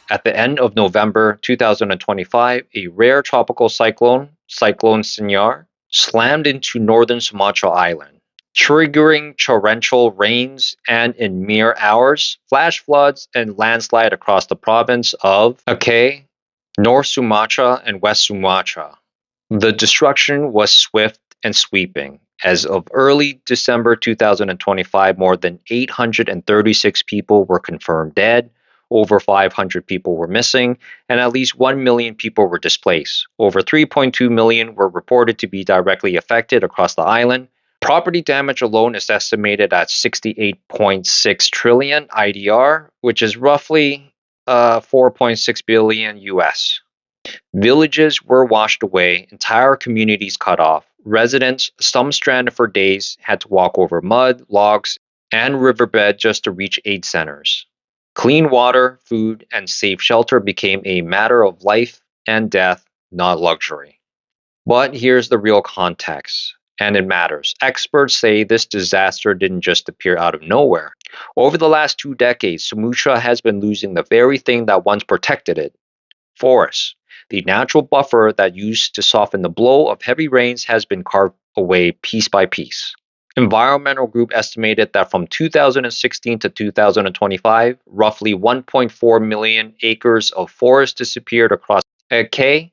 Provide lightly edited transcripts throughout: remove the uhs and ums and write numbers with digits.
At the end of November 2025, a rare tropical cyclone, Cyclone Sinyar, slammed into northern Sumatra Island, triggering torrential rains and, in mere hours, flash floods and landslide across the province of Aceh, North Sumatra, and West Sumatra. The destruction was swift and sweeping. As of early December 2025, more than 836 people were confirmed dead, over 500 people were missing, and at least 1 million people were displaced. Over 3.2 million were reported to be directly affected across the island. Property damage alone is estimated at 68.6 trillion IDR, which is roughly 4.6 billion US. Villages were washed away, entire communities cut off. Residents, some stranded for days, had to walk over mud, logs, and riverbed just to reach aid centers. Clean water, food, and safe shelter became a matter of life and death, not luxury. But here's the real context, and it matters. Experts say this disaster didn't just appear out of nowhere. Over the last 2 decades, Sumatra has been losing the very thing that once protected it: forests. The natural buffer that used to soften the blow of heavy rains has been carved away piece by piece. Environmental group estimated that from 2016 to 2025, roughly 1.4 million acres of forest disappeared across Aceh,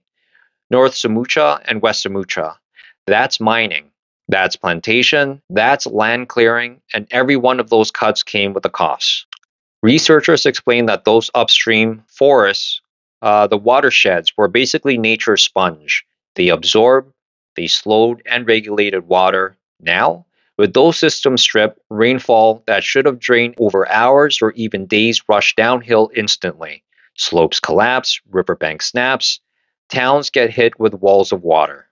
North Sumatra, and West Sumatra. That's mining, that's plantation, that's land clearing, and every one of those cuts came with a cost. Researchers explain that those upstream forests, the watersheds, were basically nature's sponge. They absorbed, they slowed and regulated water. Now, with those systems stripped, rainfall that should have drained over hours or even days rushed downhill instantly. Slopes collapse, riverbank snaps, towns get hit with walls of water.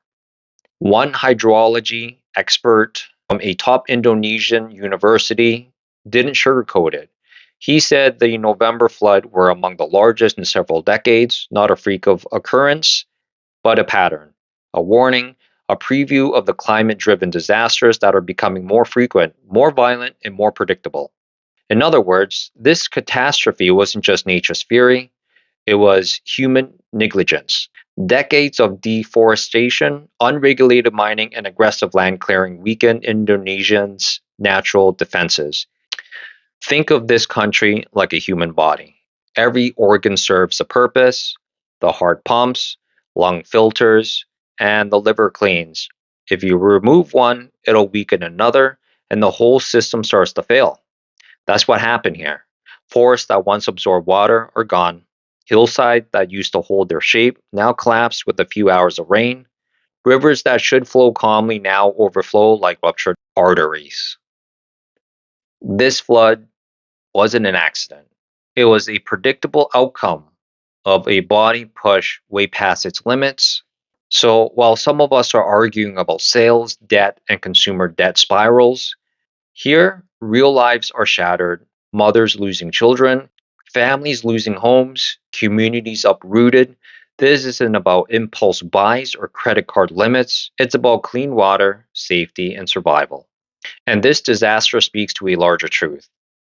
One hydrology expert from a top Indonesian university didn't sugarcoat it. He said the November flood were among the largest in several decades, not a freak of occurrence, but a pattern, a warning, a preview of the climate driven disasters that are becoming more frequent, more violent, and more predictable. In other words, this catastrophe wasn't just nature's fury, it was human negligence. Decades of deforestation, unregulated mining, and aggressive land clearing weakened Indonesians' natural defenses. Think of this country like a human body. Every organ serves a purpose: the heart pumps, lung filters, and the liver cleans. If you remove one, it'll weaken another, and the whole system starts to fail. That's what happened here. Forests that once absorbed water are gone. Hillsides that used to hold their shape now collapse with a few hours of rain. Rivers that should flow calmly now overflow like ruptured arteries. This flood wasn't an accident. It was a predictable outcome of a body push way past its limits. So while some of us are arguing about sales, debt, and consumer debt spirals, here real lives are shattered, mothers losing children, families losing homes, communities uprooted. This isn't about impulse buys or credit card limits, it's about clean water, safety, and survival. And this disaster speaks to a larger truth.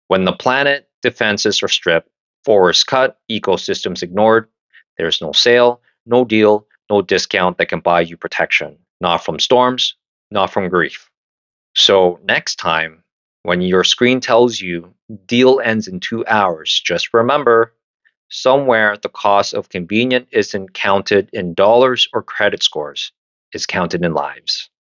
When the planet defenses are stripped, forests cut, ecosystems ignored, there's no sale, no deal, no discount that can buy you protection. Not from storms, not from grief. So, next time, when your screen tells you deal ends in 2 hours, just remember somewhere the cost of convenience isn't counted in dollars or credit scores, it's counted in lives.